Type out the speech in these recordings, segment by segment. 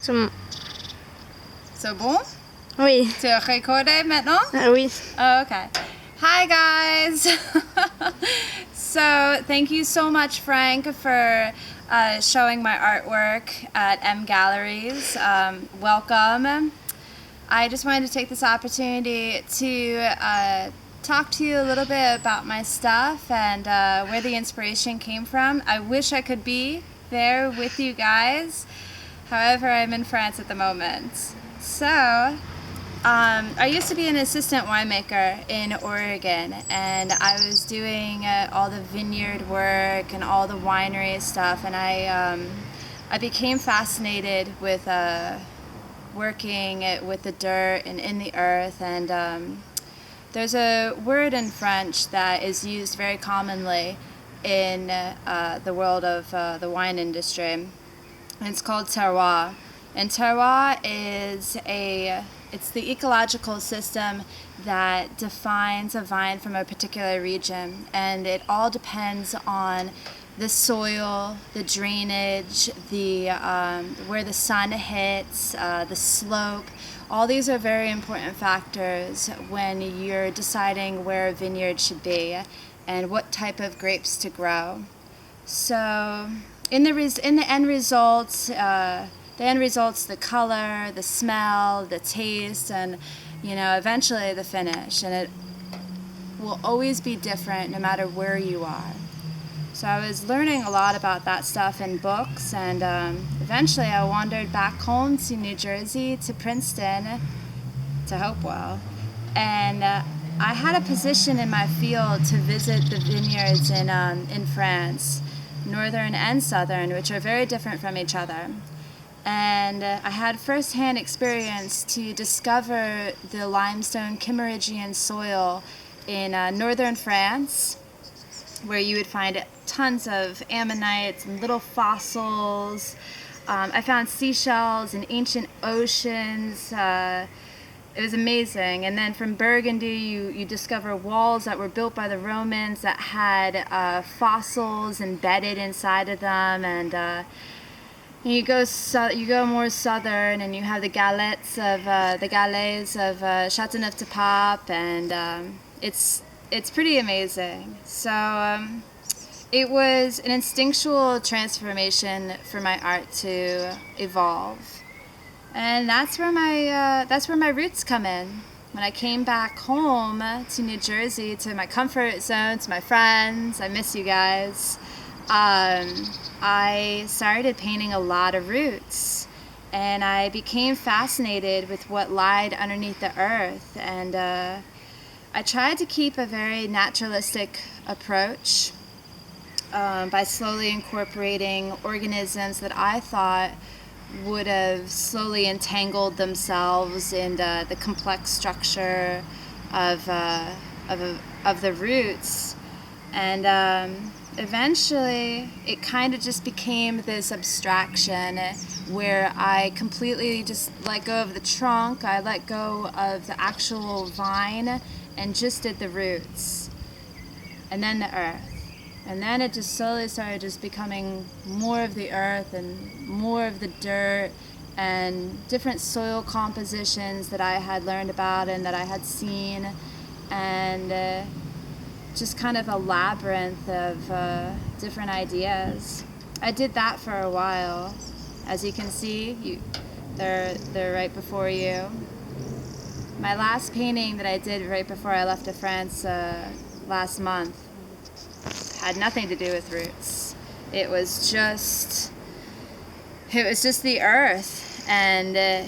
C'est bon? Oui. Tu as recordé maintenant? Oui. Oh, okay. Hi, guys. So, thank you so much, Frank, for showing my artwork at M Galleries. Welcome. I just wanted to take this opportunity to talk to you a little bit about my stuff and where the inspiration came from. I wish I could be there with you guys. However, I'm in France at the moment. So, I used to be an assistant winemaker in Oregon, and I was doing all the vineyard work and all the winery stuff, and I became fascinated with working with the dirt and in the earth, and there's a word in French that is used very commonly in the world of the wine industry, and it's called terroir. And terroir is it's the ecological system that defines a vine from a particular region, and it all depends on the soil, the drainage, the where the sun hits, the slope. All these are very important factors when you're deciding where a vineyard should be and what type of grapes to grow. So in the end results, the color, the smell, the taste, and eventually the finish. And it will always be different no matter where you are. So I was learning a lot about that stuff in books, and eventually I wandered back home to New Jersey, to Princeton, to Hopewell, and I had a position in my field to visit the vineyards in France, northern and southern, which are very different from each other. And I had first-hand experience to discover the limestone Kimmeridgian soil in northern France, where you would find tons of ammonites and little fossils. I found seashells in ancient oceans. It was amazing. And then from Burgundy, you discover walls that were built by the Romans that had fossils embedded inside of them. And you go more southern, and you have the galets of Châteauneuf-du-Pape, and it's pretty amazing. So it was an instinctual transformation for my art to evolve, and that's where my roots come in. When I came back home to New Jersey, to my comfort zone, to my friends, I miss you guys. I started painting a lot of roots, and I became fascinated with what lied underneath the earth, and I tried to keep a very naturalistic approach by slowly incorporating organisms that I thought would have slowly entangled themselves in the complex structure of the roots, and eventually it kind of just became this abstraction where I completely just let go of the trunk, I let go of the actual vine, and just did the roots, and then the earth. And then it just slowly started just becoming more of the earth and more of the dirt and different soil compositions that I had learned about and that I had seen, and just kind of a labyrinth of different ideas. I did that for a while. As you can see, they're right before you. My last painting that I did right before I left to France last month had nothing to do with roots. It was just the earth and a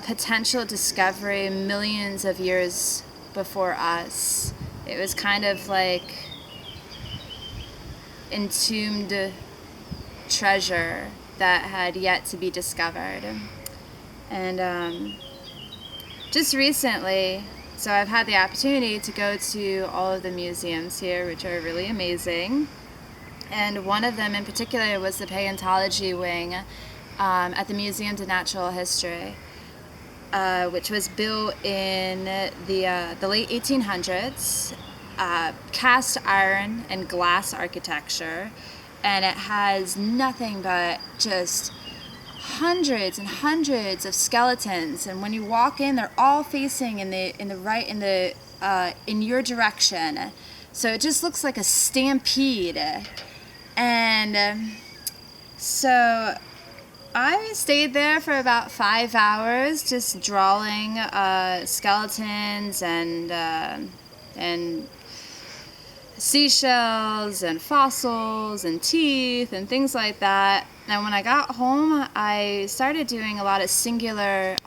potential discovery millions of years before us. It was kind of like entombed treasure that had yet to be discovered. And just recently, so I've had the opportunity to go to all of the museums here, which are really amazing. And one of them in particular was the paleontology wing at the Museum de Natural History, which was built in the late 1800s, cast iron and glass architecture, and it has nothing but just hundreds and hundreds of skeletons, and when you walk in, they're all facing in your direction. So it just looks like a stampede. And so I stayed there for about 5 hours, just drawing skeletons and seashells and fossils and teeth and things like that. And when I got home, I started doing a lot of singular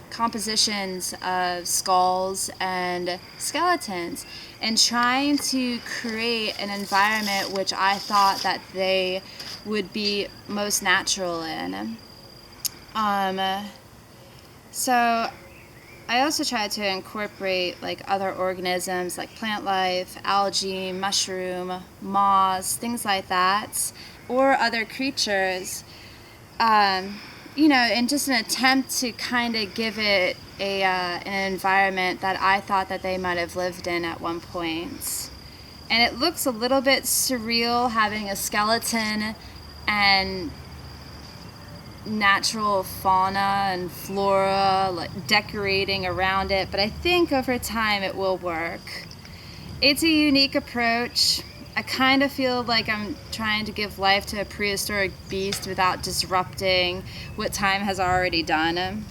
compositions of skulls and skeletons, and trying to create an environment which I thought that they would be most natural in. So I also tried to incorporate like other organisms like plant life, algae, mushroom, moss, things like that, or other creatures, in just an attempt to kind of give it an environment that I thought that they might have lived in at one point. And it looks a little bit surreal having a skeleton and natural fauna and flora like decorating around it, but I think over time it will work. It's a unique approach. I kind of feel like I'm trying to give life to a prehistoric beast without disrupting what time has already done.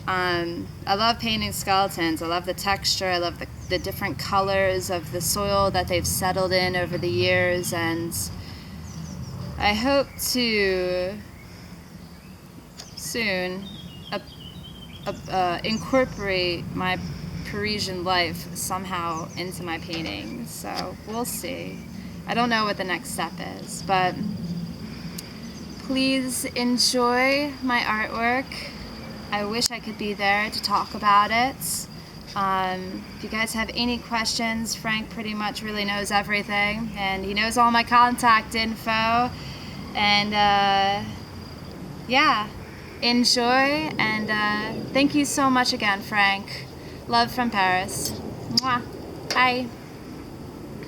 I love painting skeletons. I love the texture. I love the different colors of the soil that they've settled in over the years, and I hope to soon incorporate my Parisian life somehow into my paintings. So we'll see. I don't know what the next step is, but please enjoy my artwork. I wish I could be there to talk about it. If you guys have any questions, Frank pretty much really knows everything, and he knows all my contact info. And yeah, enjoy, and thank you so much again, Frank. Love from Paris. Mwah. Bye.